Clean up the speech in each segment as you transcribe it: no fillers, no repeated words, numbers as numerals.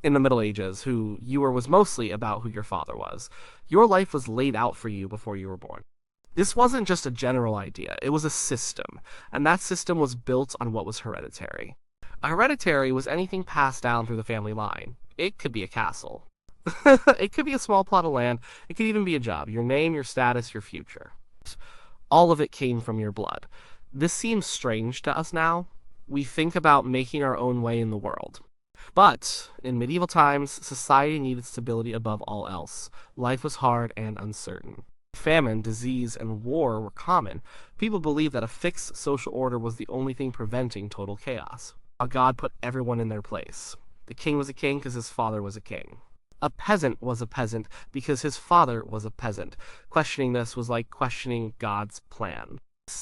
in the Middle Ages, who you were was mostly about who your father was. Your life was laid out for you before you were born. This wasn't just a general idea, it was a system, and that system was built on what was hereditary. A hereditary was anything passed down through the family line. It could be a castle. It could be a small plot of land. It could even be a job, your name, your status, your future. All of it came from your blood. This seems strange to us now. We think about making our own way in the world. But in medieval times, society needed stability above all else. Life was hard and uncertain. Famine, disease, and war were common. People believed that a fixed social order was the only thing preventing total chaos. A god put everyone in their place. The king was a king because his father was a king. A peasant was a peasant because his father was a peasant. Questioning this was like questioning God's plan.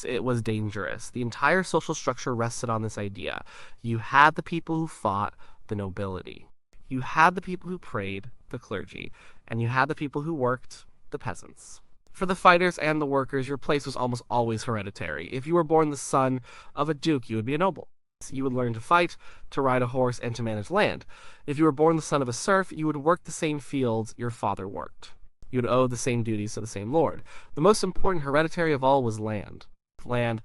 It was dangerous. The entire social structure rested on this idea. You had the people who fought, the nobility. You had the people who prayed, the clergy. And you had the people who worked, the peasants. For the fighters and the workers, your place was almost always hereditary. If you were born the son of a duke, you would be a noble. You would learn to fight, to ride a horse, and to manage land. If you were born the son of a serf, you would work the same fields your father worked. You would owe the same duties to the same lord. The most important hereditary of all was land. Land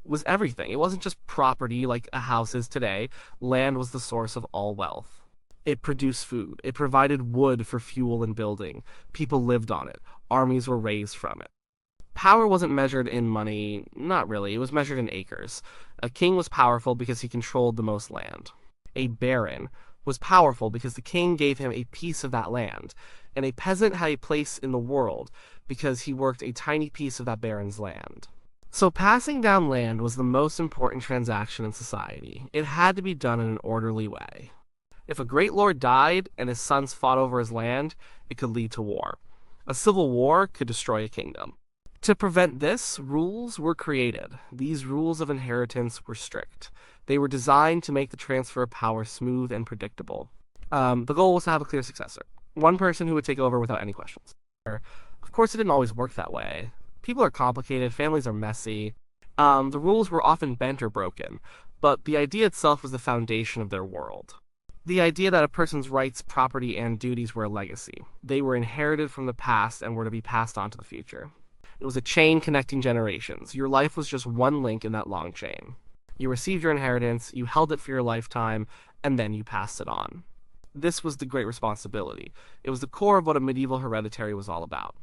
was everything. It wasn't just property like a house is today. Land was the source of all wealth. It produced food. It provided wood for fuel and building. People lived on it. Armies were raised from it. Power wasn't measured in money, not really, it was measured in acres. A king was powerful because he controlled the most land. A baron was powerful because the king gave him a piece of that land, and a peasant had a place in the world because he worked a tiny piece of that baron's land. So passing down land was the most important transaction in society. It had to be done in an orderly way. If a great lord died and his sons fought over his land, it could lead to war. A civil war could destroy a kingdom. To prevent this, rules were created. These rules of inheritance were strict. They were designed to make the transfer of power smooth and predictable. The goal was to have a clear successor. One person who would take over without any questions. Of course, it didn't always work that way. People are complicated, families are messy. The rules were often bent or broken, but the idea itself was the foundation of their world. The idea that a person's rights, property, and duties were a legacy. They were inherited from the past and were to be passed on to the future. It was a chain connecting generations. Your life was just one link in that long chain. You received your inheritance, you held it for your lifetime, and then you passed it on. This was the great responsibility. It was the core of what a medieval hereditary was all about.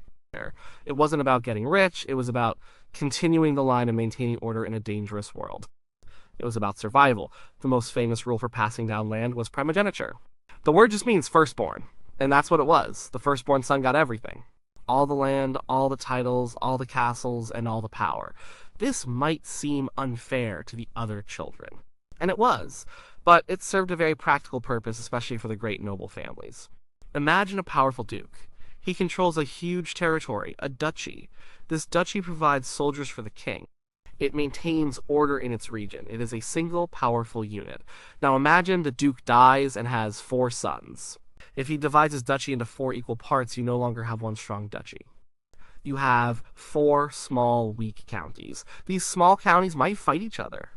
It wasn't about getting rich, it was about continuing the line and maintaining order in a dangerous world. It was about survival. The most famous rule for passing down land was primogeniture. The word just means firstborn, and that's what it was. The firstborn son got everything. All the land, all the titles, all the castles, and all the power. This might seem unfair to the other children. And it was, but it served a very practical purpose, especially for the great noble families. Imagine a powerful duke. He controls a huge territory, a duchy. This duchy provides soldiers for the king. It maintains order in its region. It is a single, powerful unit. Now imagine the duke dies and has 4 sons. If he divides his duchy into 4 equal parts, you no longer have one strong duchy. You have 4 small, weak counties. These small counties might fight each other.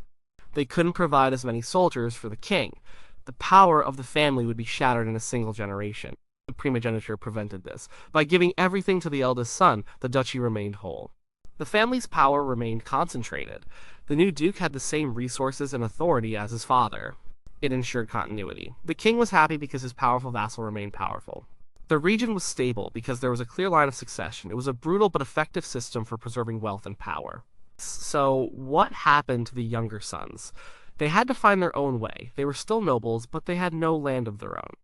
They couldn't provide as many soldiers for the king. The power of the family would be shattered in a single generation. The primogeniture prevented this. By giving everything to the eldest son, the duchy remained whole. The family's power remained concentrated. The new duke had the same resources and authority as his father. It ensured continuity. The king was happy because his powerful vassal remained powerful. The region was stable because there was a clear line of succession. It was a brutal but effective system for preserving wealth and power. So, what happened to the younger sons? They had to find their own way. They were still nobles, but they had no land of their own.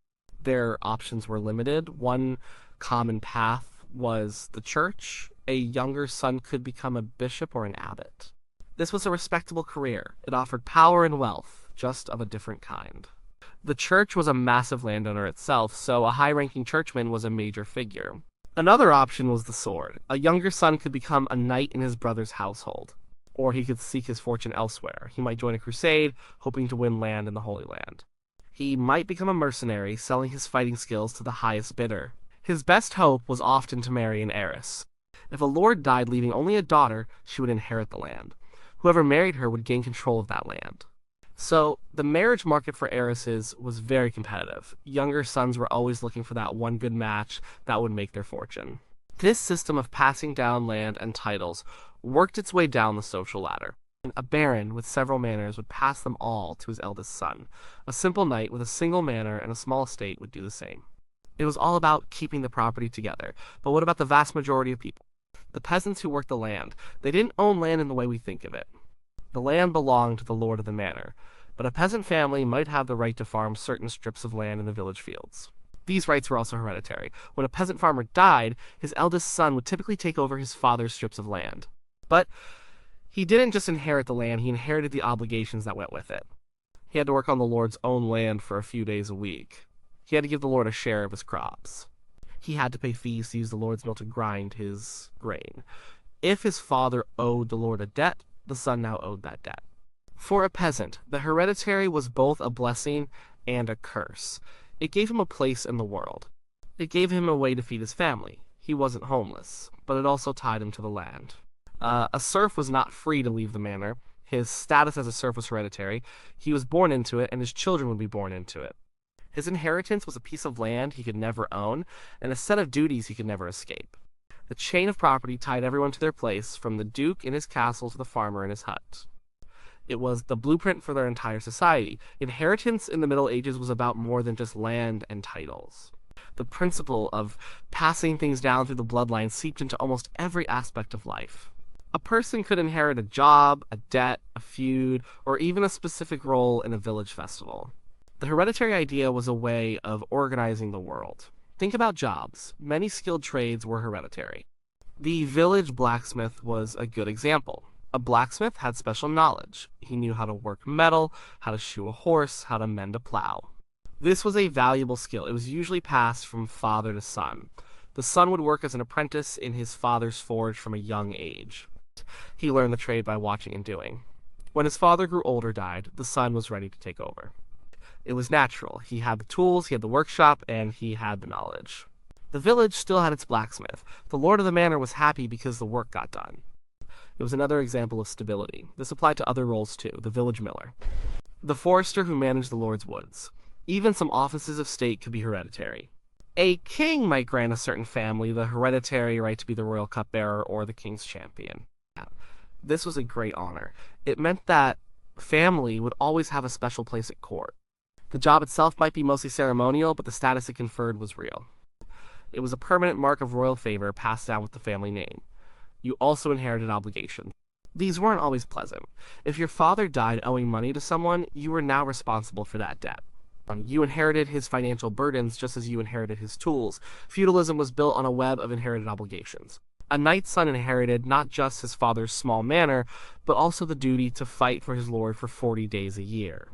Their options were limited. One common path was the church. A younger son could become a bishop or an abbot. This was a respectable career. It offered power and wealth, just of a different kind. The church was a massive landowner itself, so a high-ranking churchman was a major figure. Another option was the sword. A younger son could become a knight in his brother's household, or he could seek his fortune elsewhere. He might join a crusade, hoping to win land in the Holy Land. He might become a mercenary, selling his fighting skills to the highest bidder. His best hope was often to marry an heiress. If a lord died leaving only a daughter, she would inherit the land. Whoever married her would gain control of that land. So, the marriage market for heiresses was very competitive. Younger sons were always looking for that one good match that would make their fortune. This system of passing down land and titles worked its way down the social ladder. A baron with several manors would pass them all to his eldest son. A simple knight with a single manor and a small estate would do the same. It was all about keeping the property together. But what about the vast majority of people? The peasants who worked the land. They didn't own land in the way we think of it. The land belonged to the lord of the manor, but a peasant family might have the right to farm certain strips of land in the village fields. These rights were also hereditary. When a peasant farmer died, his eldest son would typically take over his father's strips of land. But he didn't just inherit the land, he inherited the obligations that went with it. He had to work on the lord's own land for a few days a week. He had to give the lord a share of his crops. He had to pay fees to use the lord's mill to grind his grain. If his father owed the lord a debt, the son now owed that debt. For a peasant, the hereditary was both a blessing and a curse. It gave him a place in the world. It gave him a way to feed his family. He wasn't homeless, but it also tied him to the land. A serf was not free to leave the manor. His status as a serf was hereditary. He was born into it, and his children would be born into it. His inheritance was a piece of land he could never own, and a set of duties he could never escape. The chain of property tied everyone to their place, from the duke in his castle to the farmer in his hut. It was the blueprint for their entire society. Inheritance in the Middle Ages was about more than just land and titles. The principle of passing things down through the bloodline seeped into almost every aspect of life. A person could inherit a job, a debt, a feud, or even a specific role in a village festival. The hereditary idea was a way of organizing the world. Think about jobs. Many skilled trades were hereditary. The village blacksmith was a good example. A blacksmith had special knowledge. He knew how to work metal, how to shoe a horse, how to mend a plow. This was a valuable skill. It was usually passed from father to son. The son would work as an apprentice in his father's forge from a young age. He learned the trade by watching and doing. When his father grew old or died, the son was ready to take over. It was natural. He had the tools, he had the workshop, and he had the knowledge. The village still had its blacksmith. The lord of the manor was happy because the work got done. It was another example of stability. This applied to other roles too, the village miller. The forester who managed the lord's woods. Even some offices of state could be hereditary. A king might grant a certain family the hereditary right to be the royal cupbearer or the king's champion. This was a great honor. It meant that family would always have a special place at court. The job itself might be mostly ceremonial, but the status it conferred was real. It was a permanent mark of royal favor passed down with the family name. You also inherited obligations. These weren't always pleasant. If your father died owing money to someone, you were now responsible for that debt. You inherited his financial burdens just as you inherited his tools. Feudalism was built on a web of inherited obligations. A knight's son inherited not just his father's small manor, but also the duty to fight for his lord for 40 days a year.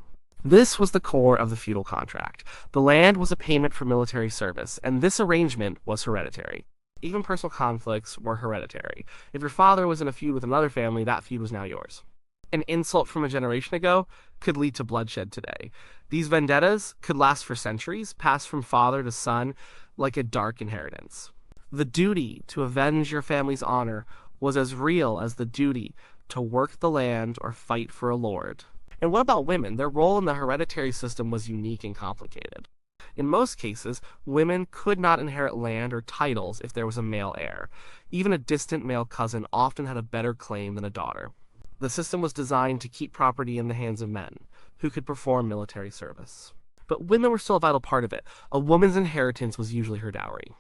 This was the core of the feudal contract. The land was a payment for military service, and this arrangement was hereditary. Even personal conflicts were hereditary. If your father was in a feud with another family, that feud was now yours. An insult from a generation ago could lead to bloodshed today. These vendettas could last for centuries, pass from father to son like a dark inheritance. The duty to avenge your family's honor was as real as the duty to work the land or fight for a lord. And what about women? Their role in the hereditary system was unique and complicated. In most cases, women could not inherit land or titles if there was a male heir. Even a distant male cousin often had a better claim than a daughter. The system was designed to keep property in the hands of men, who could perform military service. But women were still a vital part of it. A woman's inheritance was usually her dowry.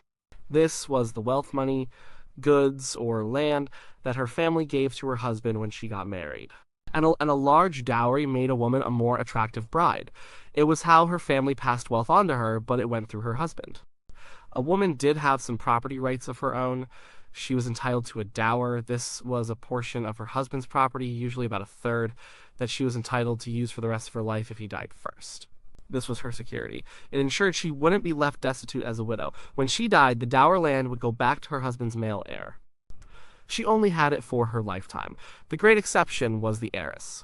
This was the wealth money, goods, or land that her family gave to her husband when she got married. And a large dowry made a woman a more attractive bride. It was how her family passed wealth on to her, but it went through her husband. A woman did have some property rights of her own. She was entitled to a dower. This was a portion of her husband's property, usually about a third, that she was entitled to use for the rest of her life if he died first. This was her security. It ensured she wouldn't be left destitute as a widow. When she died, the dower land would go back to her husband's male heir. She only had it for her lifetime. The great exception was the heiress.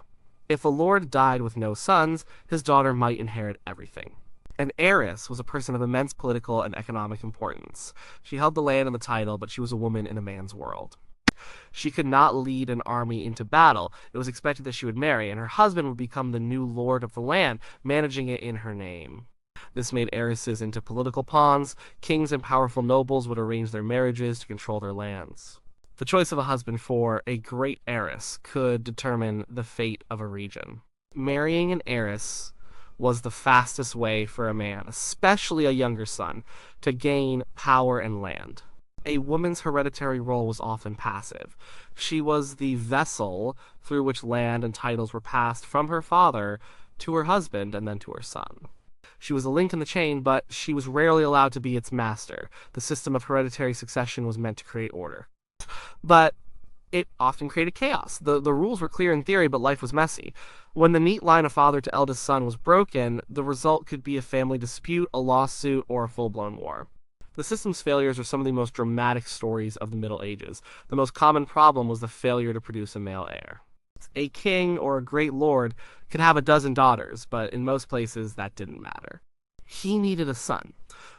If a lord died with no sons, his daughter might inherit everything. An heiress was a person of immense political and economic importance. She held the land and the title, but she was a woman in a man's world. She could not lead an army into battle. It was expected that she would marry, and her husband would become the new lord of the land, managing it in her name. This made heiresses into political pawns. Kings and powerful nobles would arrange their marriages to control their lands. The choice of a husband for a great heiress could determine the fate of a region. Marrying an heiress was the fastest way for a man, especially a younger son, to gain power and land. A woman's hereditary role was often passive. She was the vessel through which land and titles were passed from her father to her husband and then to her son. She was a link in the chain, but she was rarely allowed to be its master. The system of hereditary succession was meant to create order. But it often created chaos. The rules were clear in theory, but life was messy. When the neat line of father to eldest son was broken, the result could be a family dispute, a lawsuit, or a full-blown war. The system's failures are some of the most dramatic stories of the Middle Ages. The most common problem was the failure to produce a male heir. A king or a great lord could have a dozen daughters, but in most places that didn't matter. He needed a son.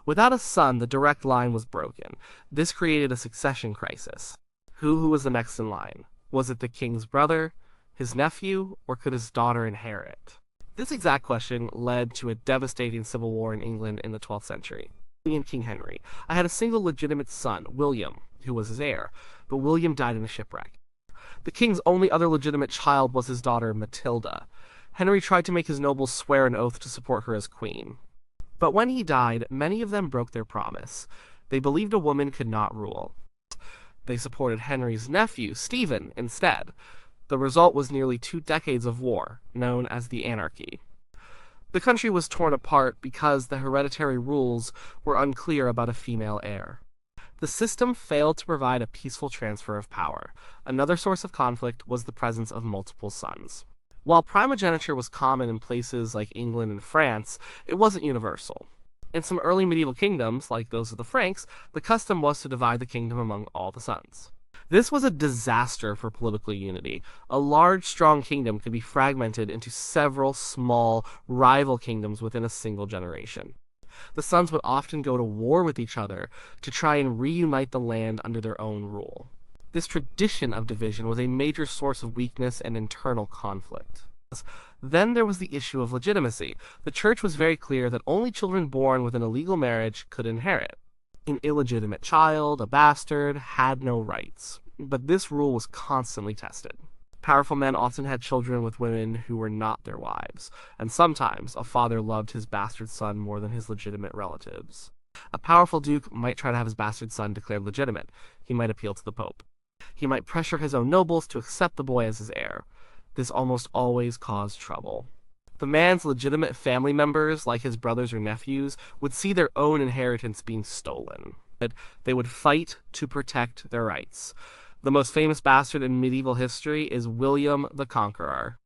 Without a son, the direct line was broken. This created a succession crisis. Who was the next in line? Was it the king's brother, his nephew, or could his daughter inherit? This exact question led to a devastating civil war in England in the 12th century. And King Henry. I had a single legitimate son, William, who was his heir, but William died in a shipwreck. The king's only other legitimate child was his daughter, Matilda. Henry tried to make his nobles swear an oath to support her as queen. But when he died, many of them broke their promise. They believed a woman could not rule. They supported Henry's nephew, Stephen, instead. The result was nearly 2 decades of war, known as the Anarchy. The country was torn apart because the hereditary rules were unclear about a female heir. The system failed to provide a peaceful transfer of power. Another source of conflict was the presence of multiple sons. While primogeniture was common in places like England and France, it wasn't universal. In some early medieval kingdoms, like those of the Franks, the custom was to divide the kingdom among all the sons. This was a disaster for political unity. A large, strong kingdom could be fragmented into several small, rival kingdoms within a single generation. The sons would often go to war with each other to try and reunite the land under their own rule. This tradition of division was a major source of weakness and internal conflict. Then there was the issue of legitimacy. The church was very clear that only children born within a legal marriage could inherit. An illegitimate child, a bastard, had no rights. But this rule was constantly tested. Powerful men often had children with women who were not their wives, and sometimes a father loved his bastard son more than his legitimate relatives. A powerful duke might try to have his bastard son declared legitimate. He might appeal to the Pope. He might pressure his own nobles to accept the boy as his heir. This almost always caused trouble. The man's legitimate family members, like his brothers or nephews, would see their own inheritance being stolen. They would fight to protect their rights. The most famous bastard in medieval history is William the Conqueror.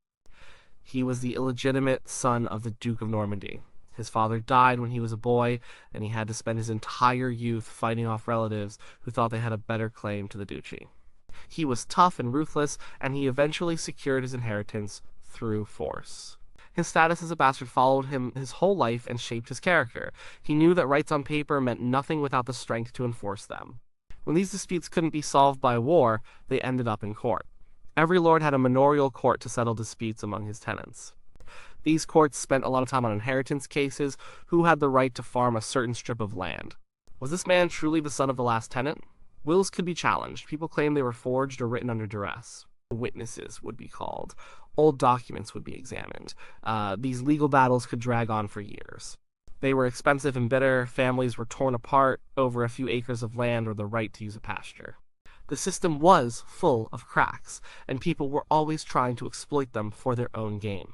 He was the illegitimate son of the Duke of Normandy. His father died when he was a boy, and he had to spend his entire youth fighting off relatives who thought they had a better claim to the duchy. He was tough and ruthless, and he eventually secured his inheritance through force. His status as a bastard followed him his whole life and shaped his character. He knew that rights on paper meant nothing without the strength to enforce them. When these disputes couldn't be solved by war, they ended up in court. Every lord had a manorial court to settle disputes among his tenants. These courts spent a lot of time on inheritance cases. Who had the right to farm a certain strip of land? Was this man truly the son of the last tenant? Wills could be challenged. People claimed they were forged or written under duress. Witnesses would be called. Old documents would be examined. These legal battles could drag on for years. They were expensive and bitter. Families were torn apart over a few acres of land or the right to use a pasture. The system was full of cracks, and people were always trying to exploit them for their own gain.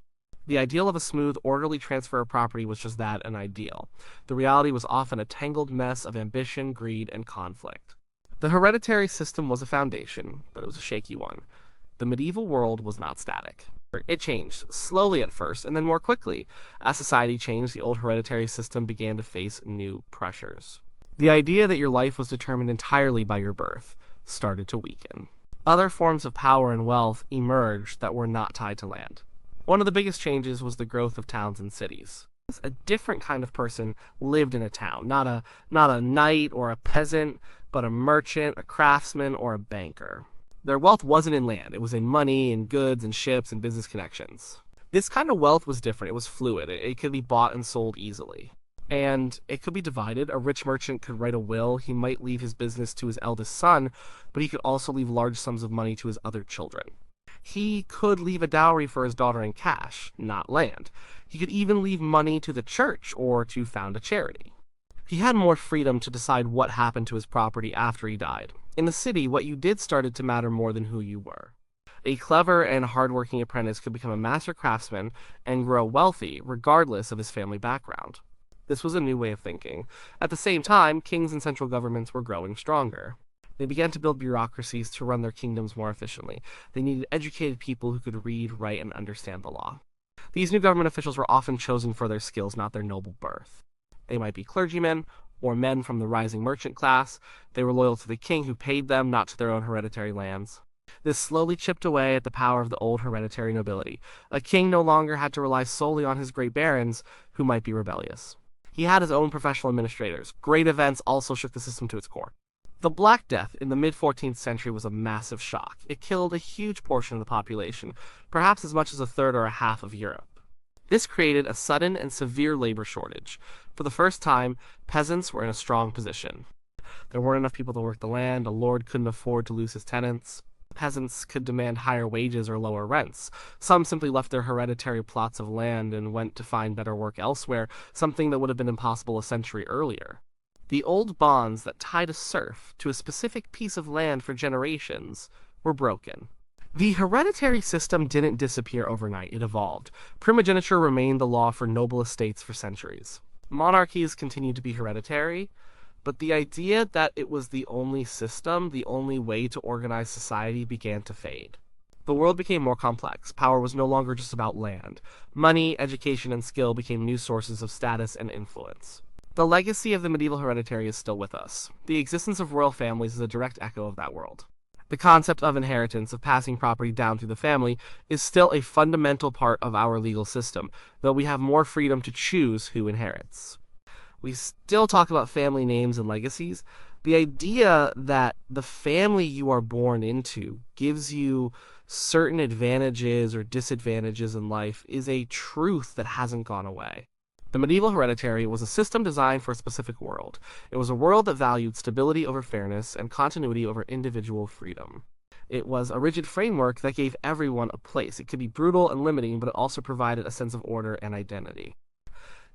The ideal of a smooth, orderly transfer of property was just that, an ideal. The reality was often a tangled mess of ambition, greed, and conflict. The hereditary system was a foundation, but it was a shaky one. The medieval world was not static. It changed, slowly at first, and then more quickly. As society changed, the old hereditary system began to face new pressures. The idea that your life was determined entirely by your birth started to weaken. Other forms of power and wealth emerged that were not tied to land. One of the biggest changes was the growth of towns and cities. A different kind of person lived in a town, not a knight or a peasant, but a merchant, a craftsman, or a banker. Their wealth wasn't in land, it was in money and goods and ships and business connections. This kind of wealth was different, it was fluid, it could be bought and sold easily. And it could be divided. A rich merchant could write a will. He might leave his business to his eldest son, but he could also leave large sums of money to his other children. He could leave a dowry for his daughter in cash, not land. He could even leave money to the church or to found a charity. He had more freedom to decide what happened to his property after he died. In the city, what you did started to matter more than who you were. A clever and hardworking apprentice could become a master craftsman and grow wealthy, regardless of his family background. This was a new way of thinking. At the same time, kings and central governments were growing stronger. They began to build bureaucracies to run their kingdoms more efficiently. They needed educated people who could read, write, and understand the law. These new government officials were often chosen for their skills, not their noble birth. They might be clergymen or men from the rising merchant class. They were loyal to the king who paid them, not to their own hereditary lands. This slowly chipped away at the power of the old hereditary nobility. A king no longer had to rely solely on his great barons, who might be rebellious. He had his own professional administrators. Great events also shook the system to its core. The Black Death in the mid-14th century was a massive shock. It killed a huge portion of the population, perhaps as much as a third or a half of Europe. This created a sudden and severe labor shortage. For the first time, peasants were in a strong position. There weren't enough people to work the land, a lord couldn't afford to lose his tenants. Peasants could demand higher wages or lower rents. Some simply left their hereditary plots of land and went to find better work elsewhere, something that would have been impossible a century earlier. The old bonds that tied a serf to a specific piece of land for generations were broken. The hereditary system didn't disappear overnight, it evolved. Primogeniture remained the law for noble estates for centuries. Monarchies continued to be hereditary, but the idea that it was the only system, the only way to organize society, began to fade. The world became more complex. Power was no longer just about land. Money, education, and skill became new sources of status and influence. The legacy of the medieval hereditary is still with us. The existence of royal families is a direct echo of that world. The concept of inheritance, of passing property down through the family, is still a fundamental part of our legal system, though we have more freedom to choose who inherits. We still talk about family names and legacies. The idea that the family you are born into gives you certain advantages or disadvantages in life is a truth that hasn't gone away. The medieval hereditary was a system designed for a specific world. It was a world that valued stability over fairness and continuity over individual freedom. It was a rigid framework that gave everyone a place. It could be brutal and limiting, but it also provided a sense of order and identity.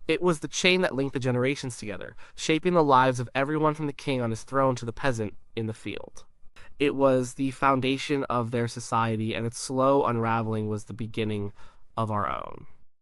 It was the chain that linked the generations together, shaping the lives of everyone from the king on his throne to the peasant in the field. It was the foundation of their society, and its slow unraveling was the beginning of our own.